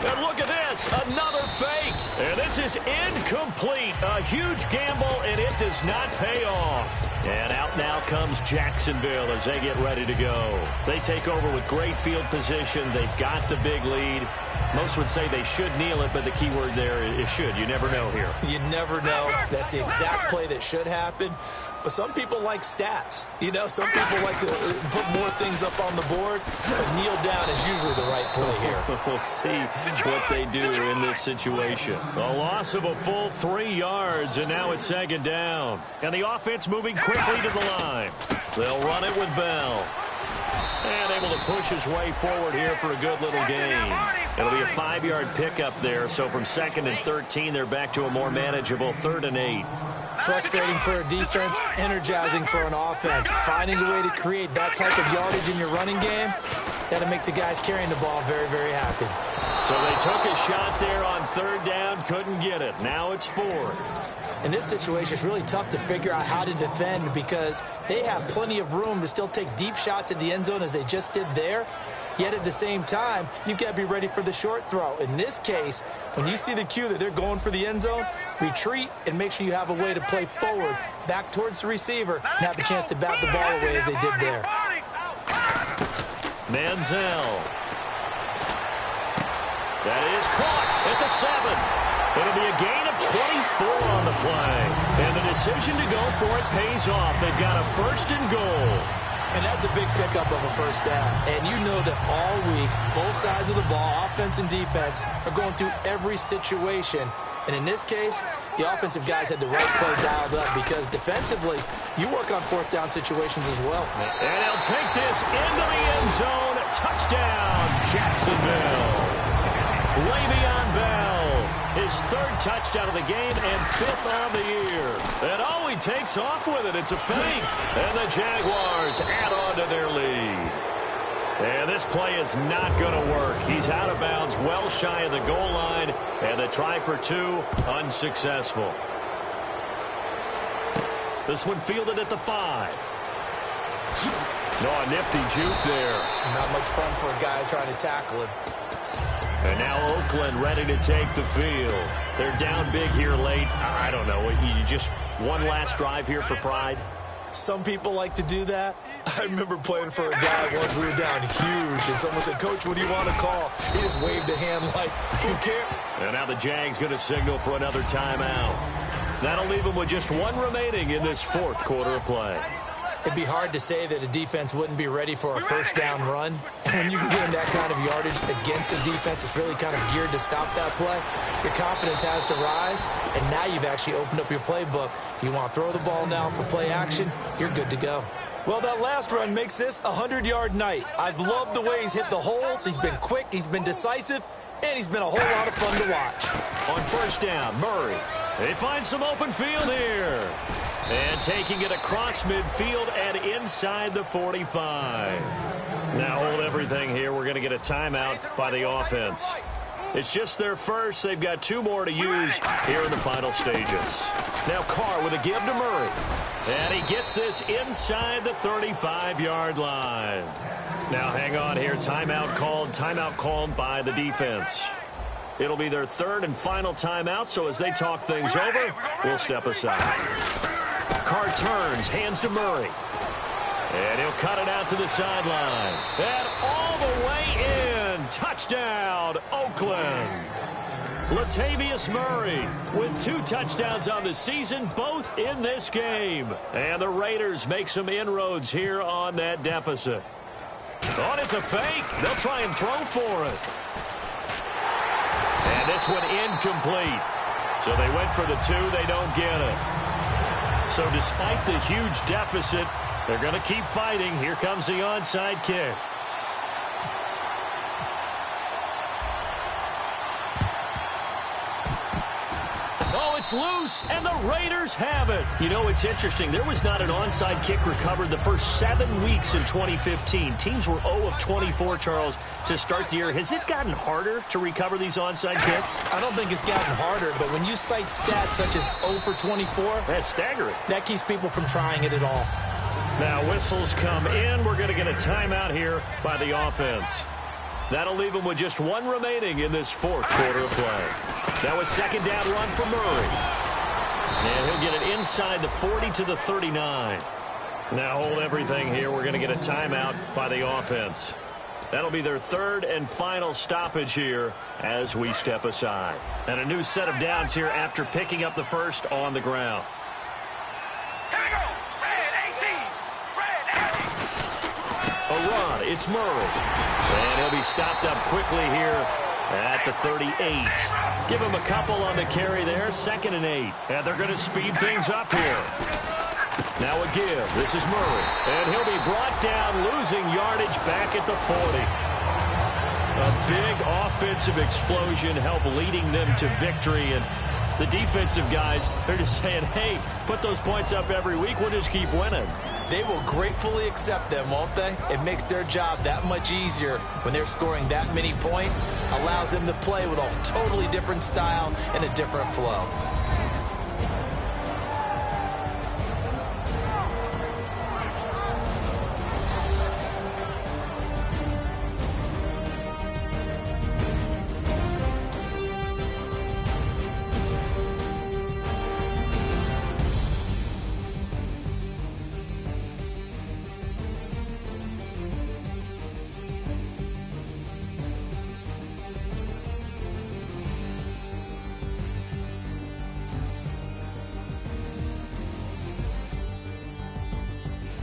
Speaker 3: And look at this, another fake. And this is incomplete. A huge gamble, and it does not pay off. And out now comes Jacksonville as they get ready to go. They take over with great field position. They've got the big lead. Most would say they should kneel it, but the key word there is should. You never know here.
Speaker 4: You never know. That's the exact play that should happen. But some people like stats. You know, some people like to put more things up on the board, but kneel down is usually the right play here.
Speaker 3: We'll see what they do in this situation. A loss of a full 3 yards, and now it's second down. And the offense moving quickly to the line. They'll run it with Bell. And able to push his way forward here for a good little gain. It'll be a 5-yard pickup there, so from 2nd and 13, they're back to a more manageable 3rd and 8.
Speaker 4: Frustrating for a defense, energizing for an offense. Finding a way to create that type of yardage in your running game, that'll make the guys carrying the ball very, very happy.
Speaker 3: So they took a shot there on 3rd down, couldn't get it. Now it's 4th.
Speaker 4: In this situation, it's really tough to figure out how to defend because they have plenty of room to still take deep shots at the end zone as they just did there. Yet at the same time, you've got to be ready for the short throw. In this case, when you see the cue that they're going for the end zone, retreat and make sure you have a way to play forward, back towards the receiver, and have a chance to bat the ball away as they did there.
Speaker 3: Manziel. That is caught at the 7. It'll be a gain of 24 on the play. And the decision to go for it pays off. They've got a 1st and goal.
Speaker 4: And that's a big pickup of a 1st down. And you know that all week, both sides of the ball, offense and defense, are going through every situation. And in this case, the offensive guys had the right play dialed up because defensively, you work on 4th down situations as well.
Speaker 3: And he'll take this into the end zone. Touchdown, Jacksonville. Le'Veon Bell, his 3rd touchdown of the game and 5th on the year. And oh, he takes off with it. It's a fake. And the Jaguars add on to their lead. And this play is not going to work. He's out of bounds, well shy of the goal line, and the try for two, unsuccessful. This one fielded at the 5. No, a nifty juke there.
Speaker 4: Not much fun for a guy trying to tackle him.
Speaker 3: And now Oakland ready to take the field. They're down big here late. I don't know. You just one last drive here for pride?
Speaker 4: Some people like to do that. I remember playing for a guy once we were down huge, and someone said, "Coach, what do you want to call?" He just waved a hand like, who cares?
Speaker 3: And now the Jags going to signal for another timeout. That'll leave them with just one remaining in this fourth quarter of play.
Speaker 4: It'd be hard to say that a defense wouldn't be ready for a first down run. And when you can get in that kind of yardage against a defense that's really kind of geared to stop that play, your confidence has to rise, and now you've actually opened up your playbook. If you want to throw the ball now for play action, you're good to go. Well, that last run makes this a 100-yard night. I've loved the way he's hit the holes. He's been quick, he's been decisive, and he's been a whole lot of fun to watch.
Speaker 3: On first down, Murray. They find some open field here. And taking it across midfield and inside the 45. Now hold everything here. We're going to get a timeout by the offense. It's just their first. They've got 2 more to use here in the final stages. Now Carr with a give to Murray. And he gets this inside the 35-yard line. Now hang on here. Timeout called by the defense. It'll be their third and final timeout, so as they talk things over, we'll step aside. Carr turns, hands to Murray. And he'll cut it out to the sideline. And all the way in. Touchdown, Oakland. Latavius Murray with 2 touchdowns on the season, both in this game. And the Raiders make some inroads here on that deficit. Oh, and it's a fake. They'll try and throw for it. And this one incomplete. So they went for the 2. They don't get it. So despite the huge deficit, they're going to keep fighting. Here comes the onside kick. Oh, it's loose, and the Raiders have it. You know, it's interesting. There was not an onside kick recovered the first 7 weeks in 2015. Teams were 0 of 24, Charles, to start the year. Has it gotten harder to recover these onside kicks?
Speaker 4: I don't think it's gotten harder, but when you cite stats such as 0 for 24,
Speaker 3: that's staggering.
Speaker 4: That keeps people from trying it at all.
Speaker 3: Now whistles come in. We're going to get a timeout here by the offense. That'll leave them with just 1 remaining in this fourth quarter of play. That was second down run for Murray. And he'll get it inside the 40 to the 39. Now hold everything here. We're going to get a timeout by the offense. That'll be their third and final stoppage here as we step aside. And a new set of downs here after picking up the first on the ground.
Speaker 5: Here we go. Red 18. Red 18.
Speaker 3: A run. It's Murray. And he'll be stopped up quickly here at the 38. Give him a couple on the carry there. 2nd and 8. And they're going to speed things up here. Now a give. This is Murray. And he'll be brought down, losing yardage back at the 40. A big offensive explosion helped leading them to victory. And the defensive guys, they're just saying, hey, put those points up every week. We'll just keep winning.
Speaker 4: They will gratefully accept them, won't they? It makes their job that much easier when they're scoring that many points. Allows them to play with a totally different style and a different flow.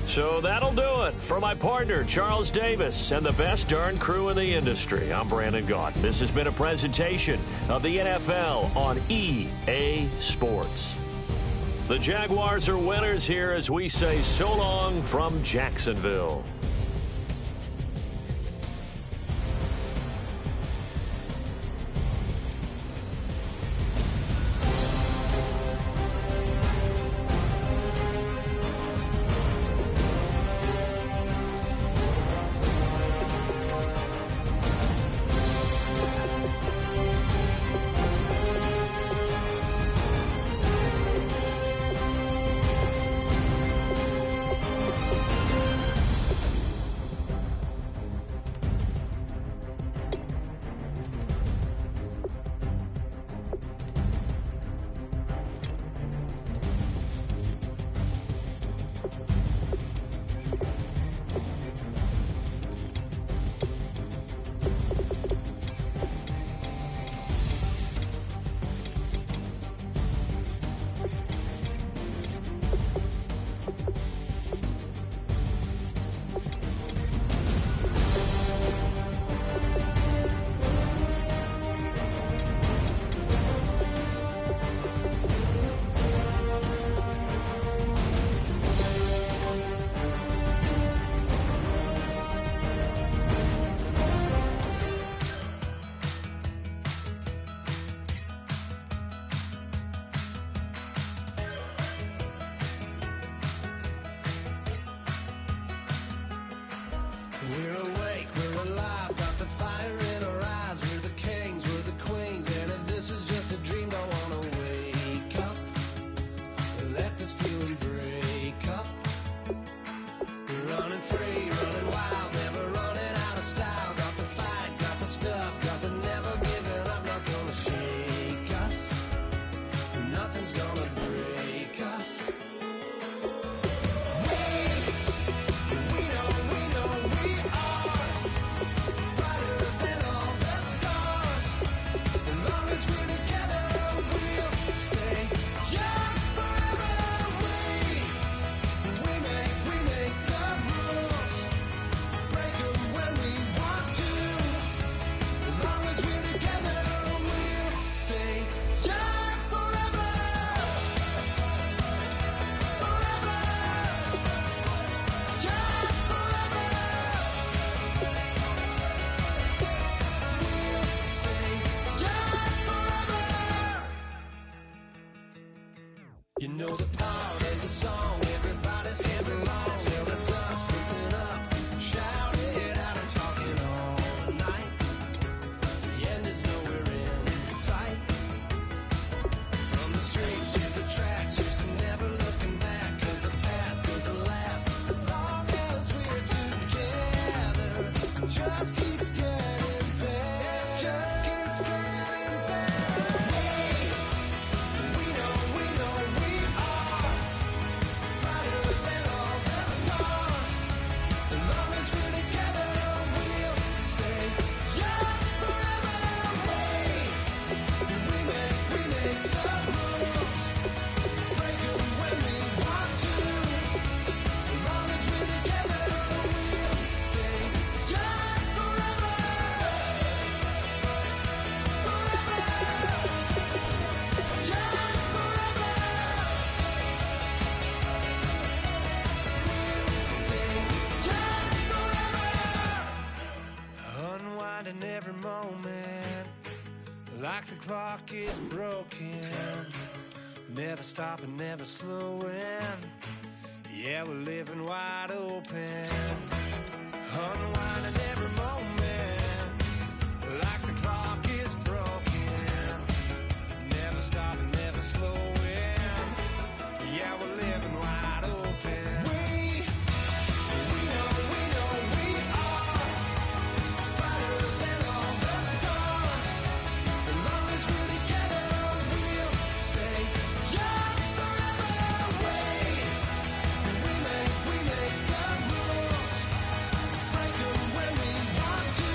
Speaker 3: So that'll do it for my partner, Charles Davis, and the best darn crew in the industry. I'm Brandon Gaudin. This has been a presentation of the NFL on EA Sports. The Jaguars are winners here as we say so long from Jacksonville.
Speaker 1: We're awake, we're alive, got the fire in our eyes. We're the kings, we're the queens, and if this is just a dream, don't wanna wake up. Let this feeling break up. We're running free, running wild, never running out of style. Got the fight, got the stuff, got the never giving up. Not gonna shake us, nothing's gonna break us. You know the part of the song, everybody sings along. Well, that's us, listen up, shout it out, I'm talking all night. The end is nowhere in sight. From the streets to the tracks, here's to never looking back, cause the past doesn't last. Long as we're together, just keeps getting better, just keeps getting better. We know we are brighter than all the stars. As long as we're together, we'll stay young forever. We make the rules, break them when we want to. As long as we're together, we'll stay young forever. Forever. Young forever. Stay young forever. Unwinding every moment, like the clock is broken. Never stopping, never slowing. Yeah, we're living wide open. Unwinding every moment, like the clock is broken. Never stopping, never slowing. Yeah, we're living wide open. We know we are brighter than all the stars. As long as we're together, we'll stay young forever. We make the rules, break them when we want to.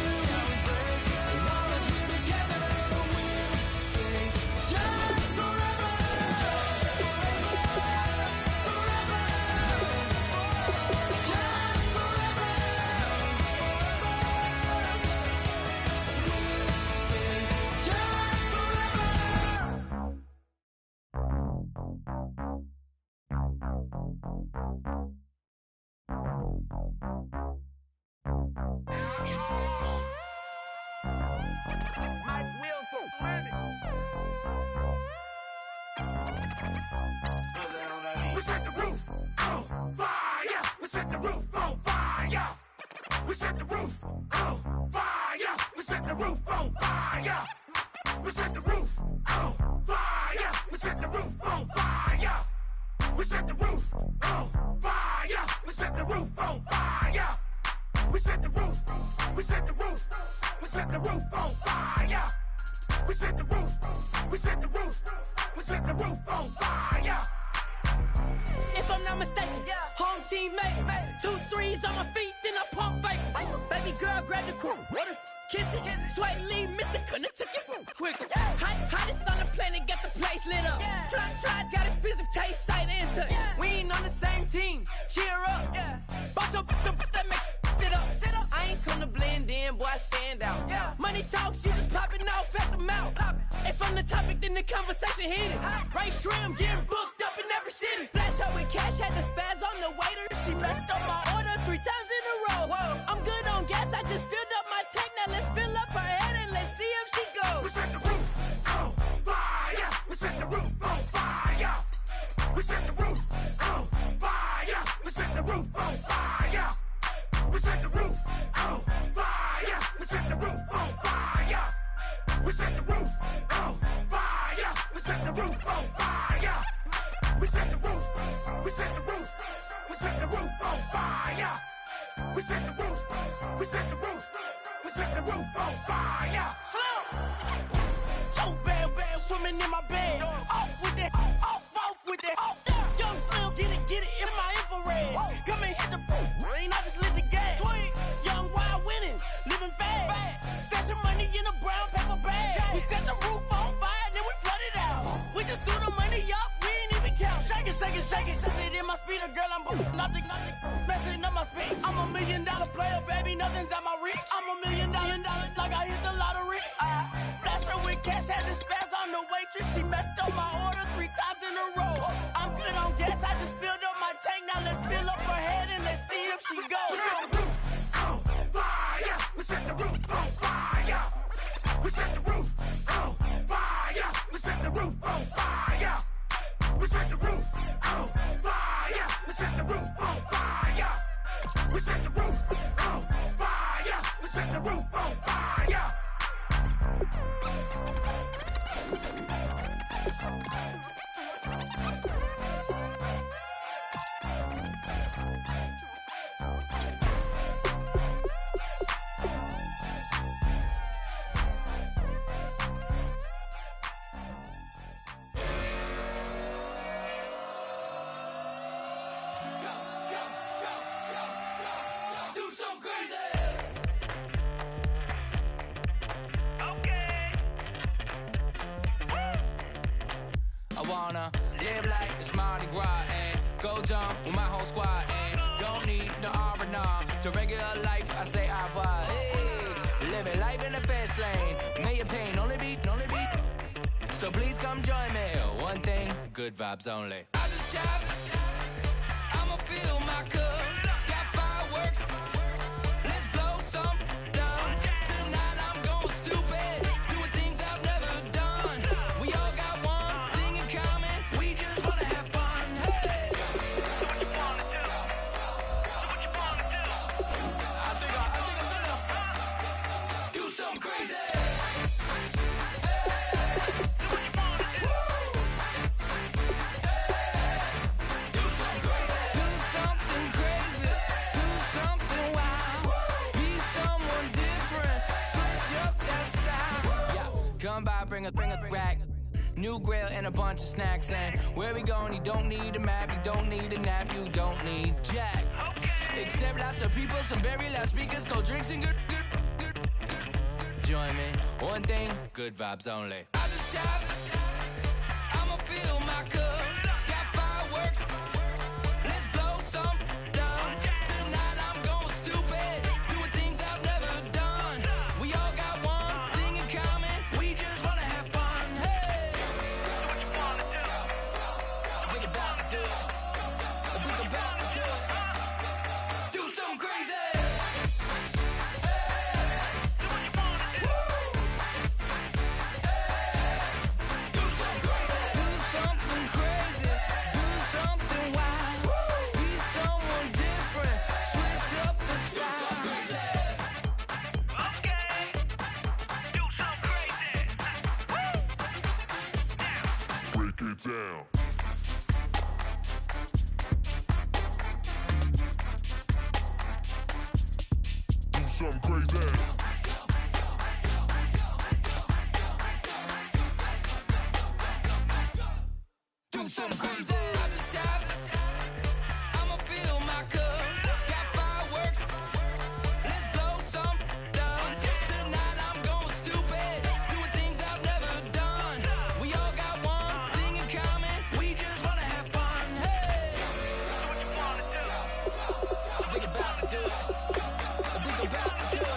Speaker 1: As long as we're together, we'll stay young forever. Forever. Young forever. We'll stay young forever.
Speaker 5: We set the roof on fire. We set the roof on fire. We set the roof on fire. We set the roof on fire. We set the roof on fire. We set the roof on fire. We set the roof on fire. We set the roof on fire. We set the roof. We set the roof. We set the roof on fire. We set the roof. We set the roof. We set the roof on fire.
Speaker 6: If I'm not mistaken, home team made it. 2 3s on my feet, then I pump fake. Baby girl, grab the crew. Kiss it, sweat lead, Mr. Couldn't took it quicker. Hottest on the planet, got the place lit up. Fly, got expensive taste, sight into it. We ain't on the same team, cheer up. Both your that make sit up. I ain't come to blend in, boy, I stand out. Money talks, you just popping off at the mouth. If I'm the topic, then the conversation hit it. Right shrimp, getting booked up in every city. Splash her with cash, had the spaz on the waiter. She messed up my order 3 times in a row. I'm good on gas, I just filled up my tank. Now let's fill up her head and let's see if she goes.
Speaker 5: We set the roof on fire. We set the roof on fire. We set the roof on fire. We set the roof on fire. We set the roof We set the roof on fire. We set the roof on fire. We set the roof. We set the roof. We set the roof on fire. We set the roof. We set the roof. We set the roof on fire.
Speaker 6: Slow. So bad, swimming in my bed. Off with that, off with that. Young Slim, get it in my infrared. Come and hit the rain, I just lit the gas. Young wild winning, living fast. Stashing money in a brown paper bag. We set the roof on fire, then we flood it out. We just threw the money up, we ain't even count. Shake it, shake it, shake it. Shake it in my speeder, girl, I'm nothing, messing up my speech. I'm $1 million player, baby, nothing's at my reach. I'm $1 million, like I hit the lottery. Splash her with cash, had to spaz on the waitress. She messed up my order 3 times in a row. I'm good on gas, I just filled up my tank. Now let's fill up her head and let's see if she goes.
Speaker 5: We set the roof on fire. We set the roof on fire. We set the roof on fire. We set the roof on fire. We set the roof on fire. We set the roof on fire. We set the roof on fire. We set the roof on fire.
Speaker 7: Live like it's Mardi Gras and go dumb with my whole squad and don't need no R&R. To regular life, I say au revoir. Hey, living life in the fast lane. May your pain only beat. So please come join me. One thing, good vibes only. I just tapped. I'ma fill my cup. Got fireworks. Let's blow some down. Tonight I'm going stupid. Doing things I've never done. We all got one thing in common. We just wanna have fun. Hey. Do what you wanna do. Do what you wanna do. I think I'm gonna do something crazy. Come by, bring a rack. New grill and a bunch of snacks. And where we going, you don't need a map. You don't need a nap. You don't need jack. Except lots of people, some very loud speakers, cold drinks and good. Join me. One thing, good vibes only. I just tapped. I'ma fill my cup. Got fireworks. Let's blow some down. Tonight I'm going stupid. Doing things I've never done. We all got one thing in common. We just wanna have fun. Hey. Do what you wanna do. Think about to do it. Think about to do it. Do something crazy. Do what you wanna do. Do something crazy. Do something crazy. Do something wild. Be someone different. Switch up the style. Okay. Do something crazy.
Speaker 8: Break it down. Do something crazy.
Speaker 7: Do something crazy. I just tapped. I'ma fill my cup. Got fireworks. Let's blow some down. Tonight I'm going stupid. Doing things I've never done. We all got one thing in common. We just wanna have fun. Hey. Do what you wanna do. Think about to do it. Think about to do it.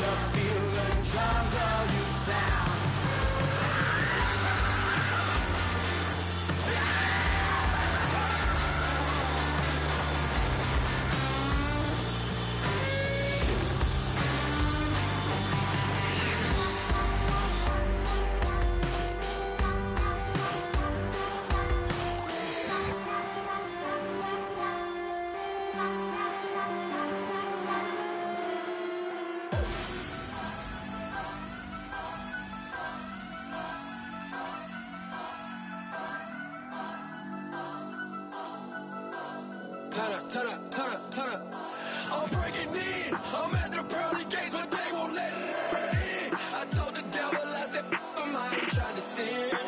Speaker 5: up, feel the drums, all you sound.
Speaker 9: Turn up. I'm breaking in. I'm at the pearly gates, but they won't let it in. I told the devil, I said, I ain't trying to sin.